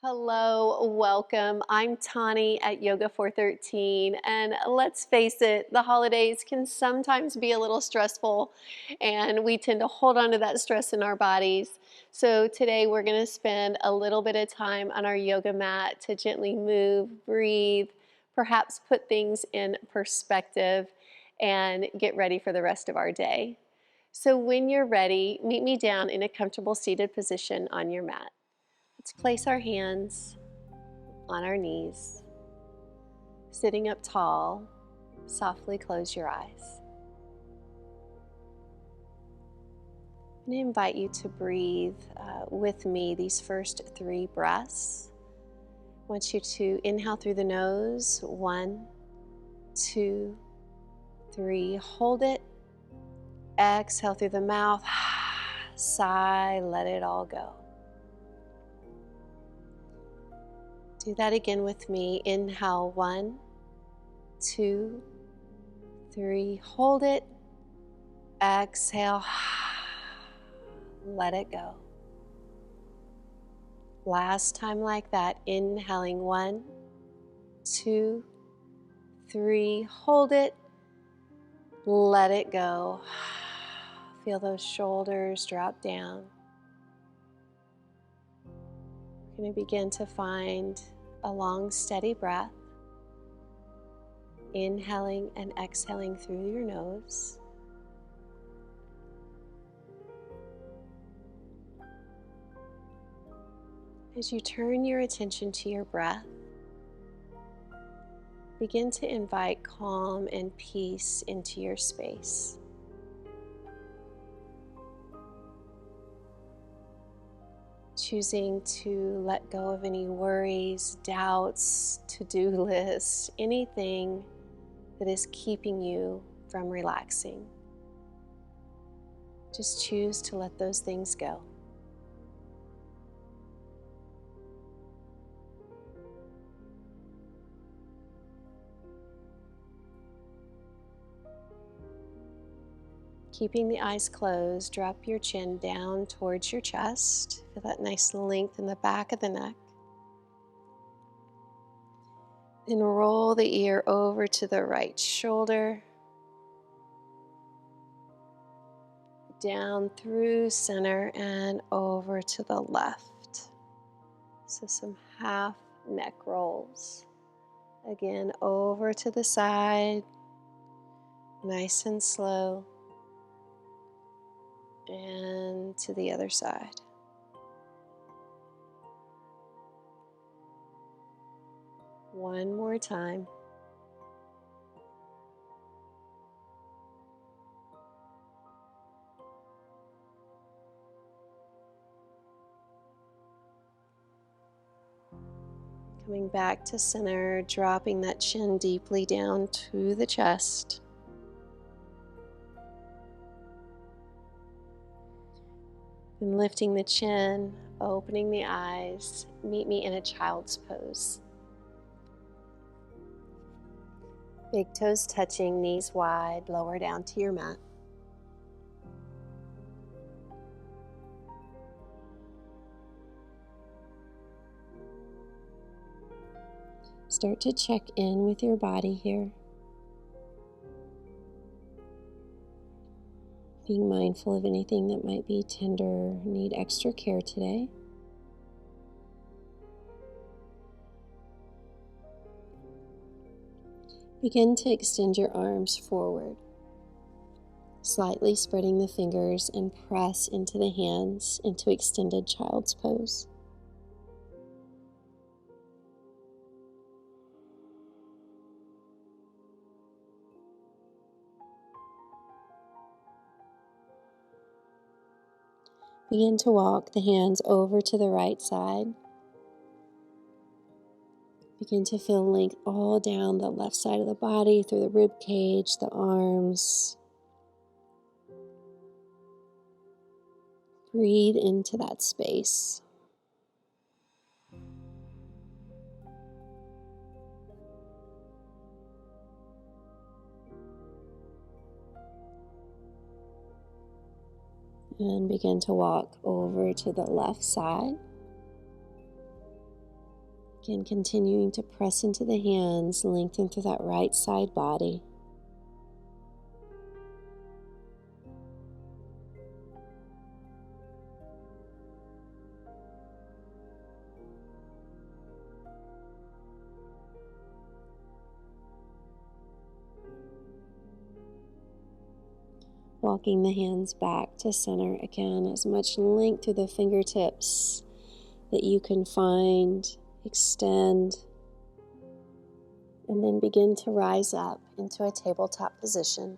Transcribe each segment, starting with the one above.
Hello, welcome. I'm Tauni at Yoga 413, and let's face it, the holidays can sometimes be a little stressful, and we tend to hold on to that stress in our bodies. So today we're going to spend a little bit of time on our yoga mat to gently move, breathe, perhaps put things in perspective, and get ready for the rest of our day. So when you're ready, meet me down in a comfortable seated position on your mat. Let's place our hands on our knees. Sitting up tall, softly close your eyes. I'm going to invite you to breathe with me these first 3 breaths. I want you to inhale through the nose. 1, 2, 3. Hold it. Exhale through the mouth. Sigh, let it all go. Do that again with me. Inhale, 1, 2, 3. Hold it. Exhale. Let it go. Last time like that. Inhaling 1, 2, 3. Hold it. Let it go. Feel those shoulders drop down. We're going to begin to find a long, steady breath. Inhaling and exhaling through your nose. As you turn your attention to your breath, begin to invite calm and peace into your space. Choosing to let go of any worries, doubts, to-do lists, anything that is keeping you from relaxing. Just choose to let those things go. Keeping the eyes closed, drop your chin down towards your chest. Feel that nice length in the back of the neck. Then roll the ear over to the right shoulder. Down through center and over to the left. So some half neck rolls. Again, over to the side. Nice and slow. And to the other side. One more time. Coming back to center, dropping that chin deeply down to the chest. And lifting the chin, opening the eyes, meet me in a child's pose. Big toes touching, knees wide, lower down to your mat. Start to check in with your body here. Being mindful of anything that might be tender, need extra care today. Begin to extend your arms forward, slightly spreading the fingers and press into the hands into extended child's pose. Begin to walk the hands over to the right side. Begin to feel length all down the left side of the body, through the rib cage, the arms. Breathe into that space. And begin to walk over to the left side. Again, continuing to press into the hands, lengthen through that right side body. Walking the hands back to center again, as much length through the fingertips that you can find, extend, and then begin to rise up into a tabletop position.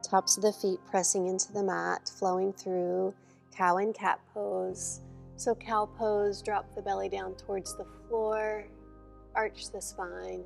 Tops of the feet pressing into the mat, flowing through cow and cat pose. So cow pose, drop the belly down towards the floor, arch the spine,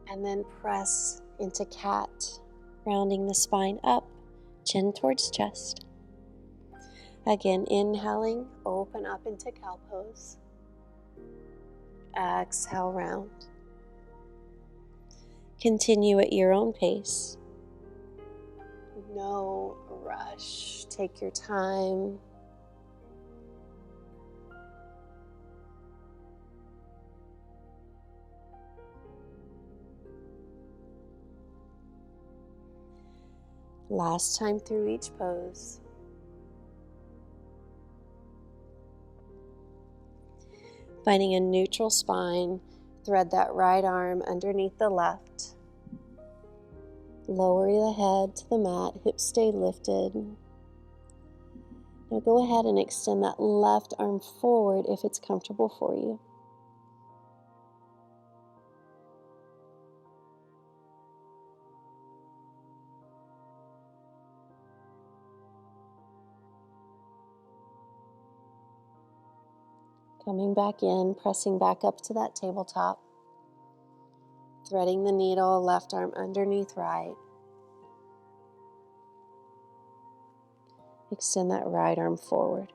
and then press into cat, rounding the spine up, chin towards chest. Again, inhaling, open up into cow pose. Exhale, round. Continue at your own pace. No rush. Take your time. Last time through each pose. Finding a neutral spine, thread that right arm underneath the left. Lower the head to the mat, hips stay lifted. Now go ahead and extend that left arm forward if it's comfortable for you. Coming back in, pressing back up to that tabletop. Threading the needle, left arm underneath right. Extend that right arm forward.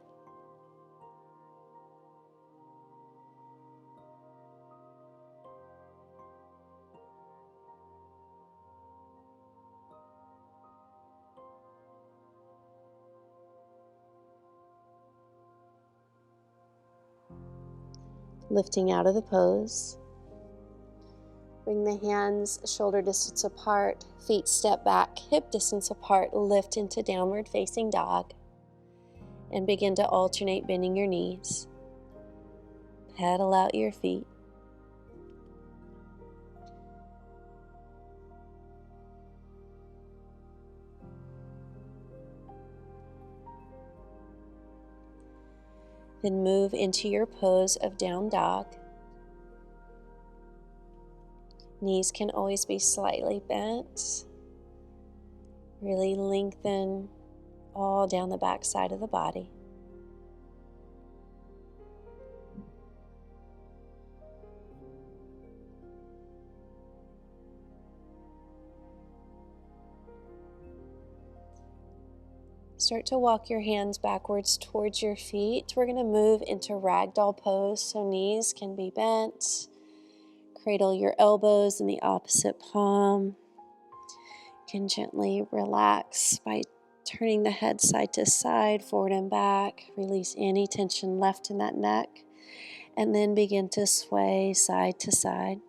Lifting out of the pose. Bring the hands shoulder distance apart, feet step back, hip distance apart, lift into downward facing dog. And begin to alternate bending your knees. Pedal out your feet. Then move into your pose of down dog. Knees can always be slightly bent. Really lengthen all down the back side of the body. Start to walk your hands backwards towards your feet. We're going to move into ragdoll pose, so knees can be bent. Cradle your elbows in the opposite palm. You can gently relax by turning the head side to side, forward and back. Release any tension left in that neck, and then begin to sway side to side.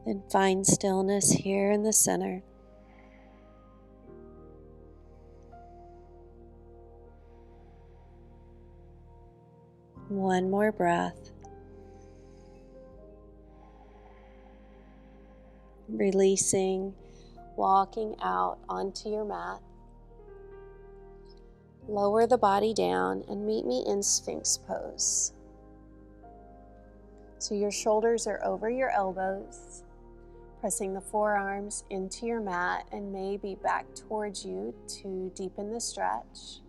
Then find stillness here in the center. One more breath. Releasing, walking out onto your mat. Lower the body down and meet me in Sphinx pose. So your shoulders are over your elbows. Pressing the forearms into your mat and maybe back towards you to deepen the stretch.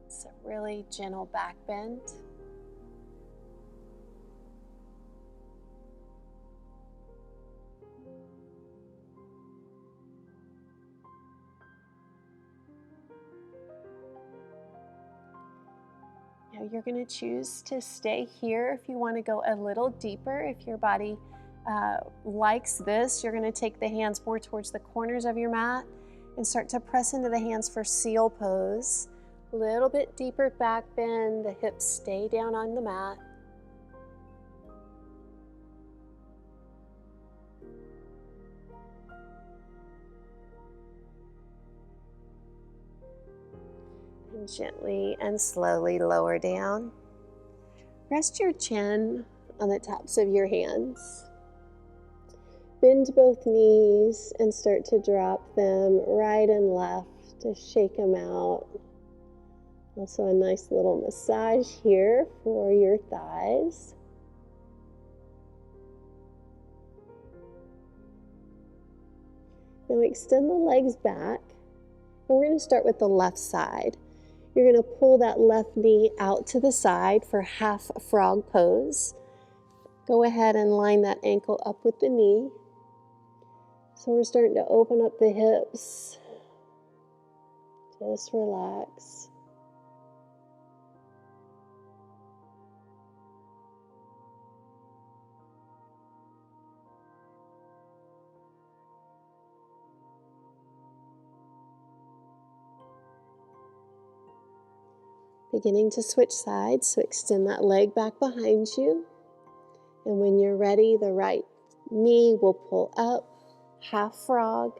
It's a really gentle back bend. Now You're going to choose to stay here. If you want to go a little deeper, if your body likes this, you're going to take the hands more towards the corners of your mat and start to press into the hands for seal pose. A little bit deeper back bend, the hips stay down on the mat. And gently and slowly lower down. Rest your chin on the tops of your hands. Bend both knees and start to drop them right and left to shake them out. Also a nice little massage here for your thighs. Now extend the legs back. We're going to start with the left side. You're going to pull that left knee out to the side for half frog pose. Go ahead and line that ankle up with the knee. So we're starting to open up the hips. Just relax. Beginning to switch sides, so extend that leg back behind you. And when you're ready, the right knee will pull up, half frog.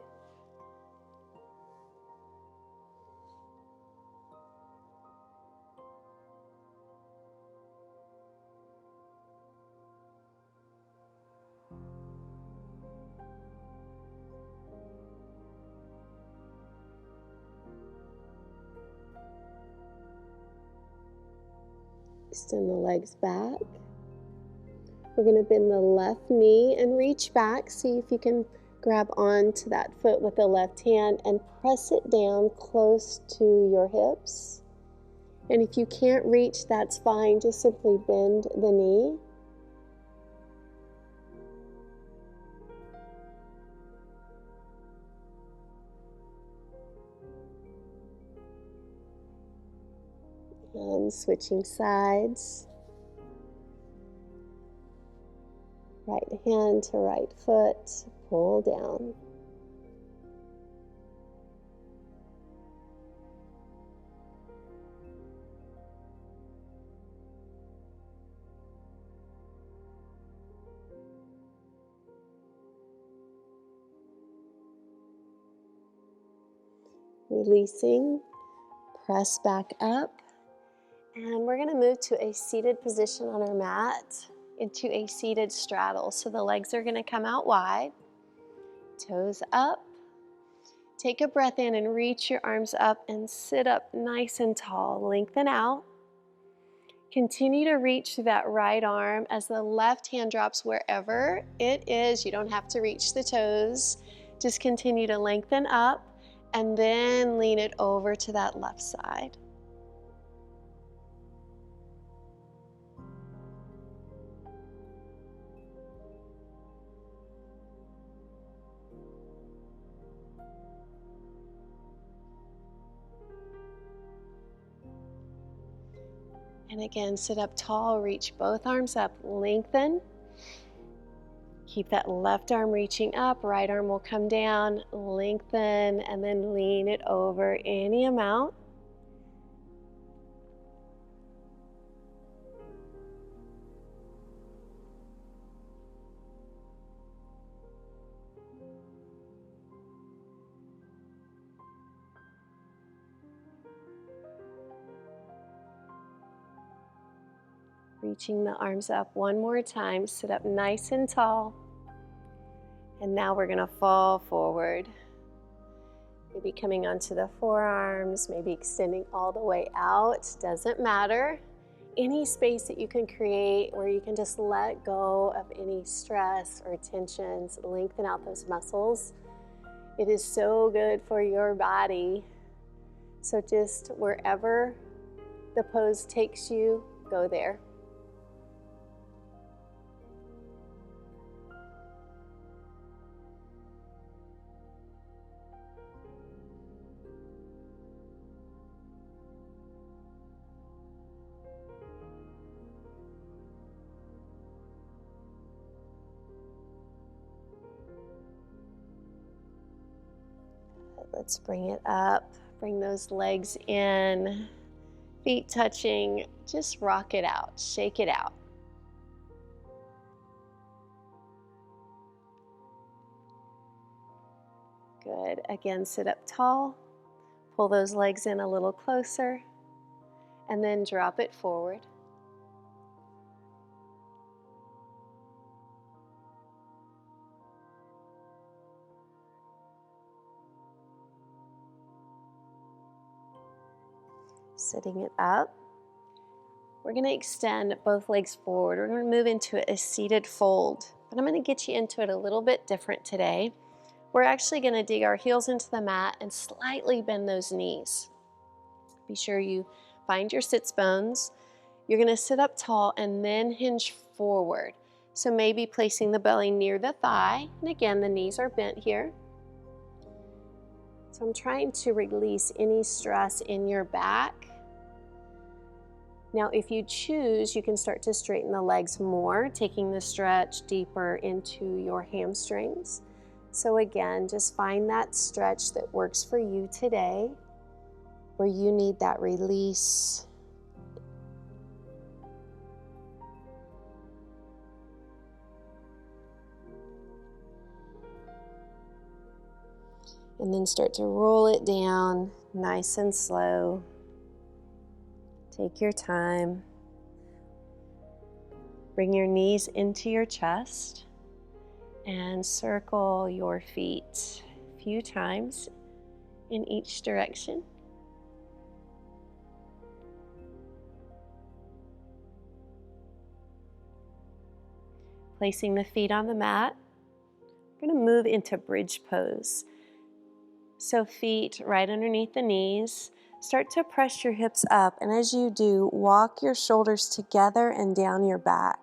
Extend the legs back. We're going to bend the left knee and reach back. See if you can grab onto that foot with the left hand and press it down close to your hips. And if you can't reach, that's fine. Just simply bend the knee. And switching sides. Right hand to right foot, pull down. Releasing, press back up. And we're going to move to a seated position on our mat into a seated straddle. So the legs are going to come out wide, toes up. Take a breath in and reach your arms up and sit up nice and tall. Lengthen out. Continue to reach through that right arm as the left hand drops wherever it is. You don't have to reach the toes. Just continue to lengthen up and then lean it over to that left side. And again, sit up tall, reach both arms up, lengthen. Keep that left arm reaching up, right arm will come down, lengthen, and then lean it over any amount. Reaching the arms up one more time, sit up nice and tall. And now we're going to fall forward. Maybe coming onto the forearms, maybe extending all the way out, doesn't matter. Any space that you can create where you can just let go of any stress or tensions, lengthen out those muscles. It is so good for your body. So just wherever the pose takes you, go there. Let's bring it up. Bring those legs in, feet touching. Just rock it out, shake it out. Good. Again, sit up tall. Pull those legs in a little closer, and then drop it forward. Sitting it up. We're going to extend both legs forward. We're going to move into a seated fold, but I'm going to get you into it a little bit different today. We're actually going to dig our heels into the mat and slightly bend those knees. Be sure you find your sits bones. You're going to sit up tall and then hinge forward. So maybe placing the belly near the thigh, and again, the knees are bent here. So I'm trying to release any stress in your back. Now, if you choose, you can start to straighten the legs more, taking the stretch deeper into your hamstrings. So again, just find that stretch that works for you today, where you need that release. And then start to roll it down nice and slow. Take your time. Bring your knees into your chest and circle your feet a few times in each direction. Placing the feet on the mat, we're going to move into bridge pose. So feet right underneath the knees. Start to press your hips up, and as you do, walk your shoulders together and down your back.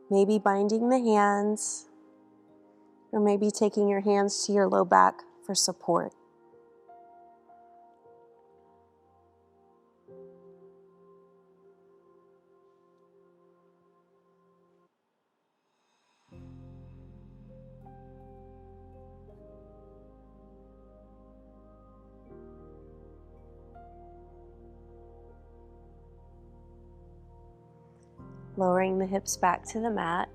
Maybe binding the hands, or maybe taking your hands to your low back for support. Lowering the hips back to the mat,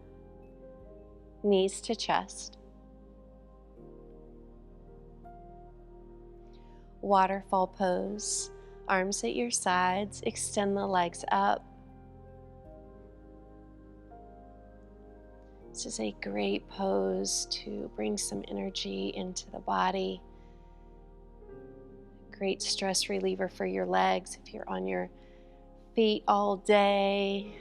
knees to chest. Waterfall pose, arms at your sides, extend the legs up. This is a great pose to bring some energy into the body. Great stress reliever for your legs if you're on your feet all day.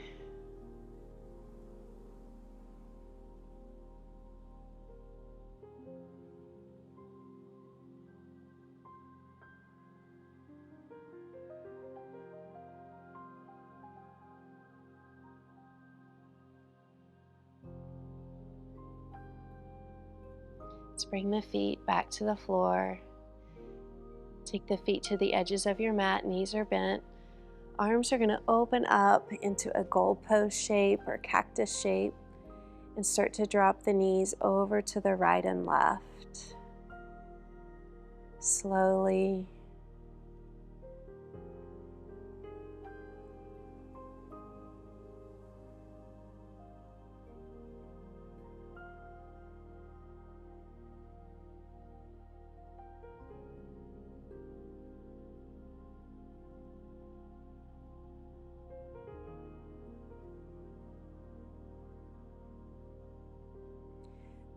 Let's bring the feet back to the floor. Take the feet to the edges of your mat, knees are bent. Arms are going to open up into a goalpost shape or cactus shape and start to drop the knees over to the right and left. Slowly.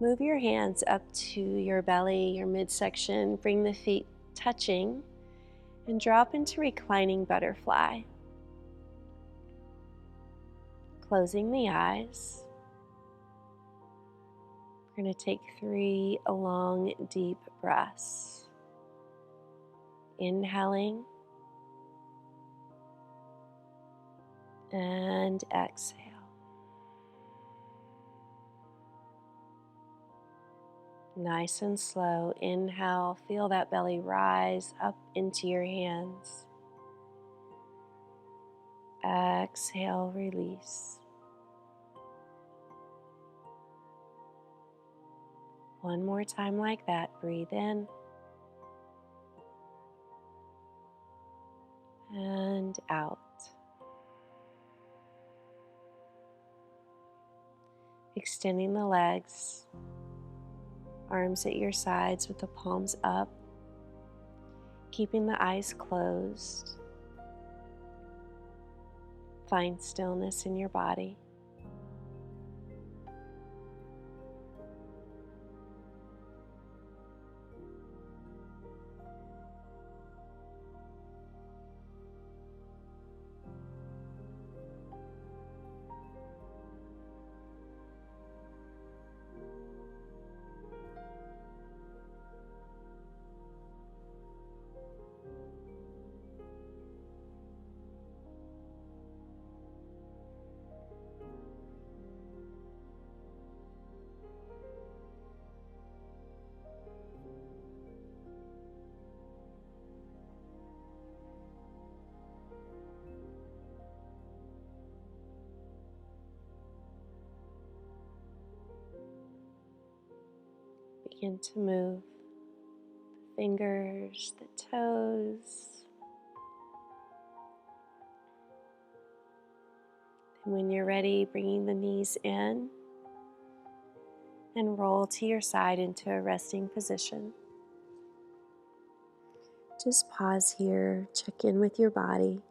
Move your hands up to your belly, your midsection. Bring the feet touching and drop into reclining butterfly. Closing the eyes. We're going to take 3 long, deep breaths. Inhaling and exhale. Nice and slow. Inhale, feel that belly rise up into your hands. Exhale, release. One more time like that. Breathe in and out. Extending the legs, arms at your sides with the palms up, keeping the eyes closed. Find stillness in your body. Begin to move the fingers, the toes. And when you're ready, bringing the knees in and roll to your side into a resting position. Just pause here, check in with your body.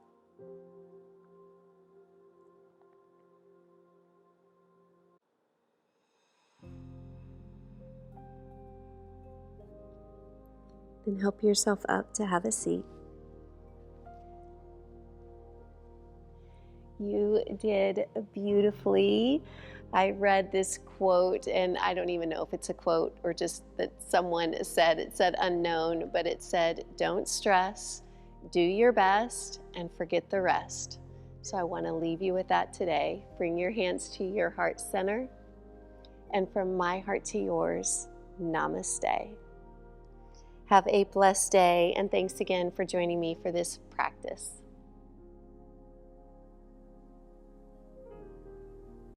Then help yourself up to have a seat. You did beautifully. I read this quote, and I don't even know if it's a quote or just that someone said, it said unknown, but it said, don't stress, do your best, and forget the rest. So I want to leave you with that today. Bring your hands to your heart center, and from my heart to yours, namaste. Have a blessed day, and thanks again for joining me for this practice.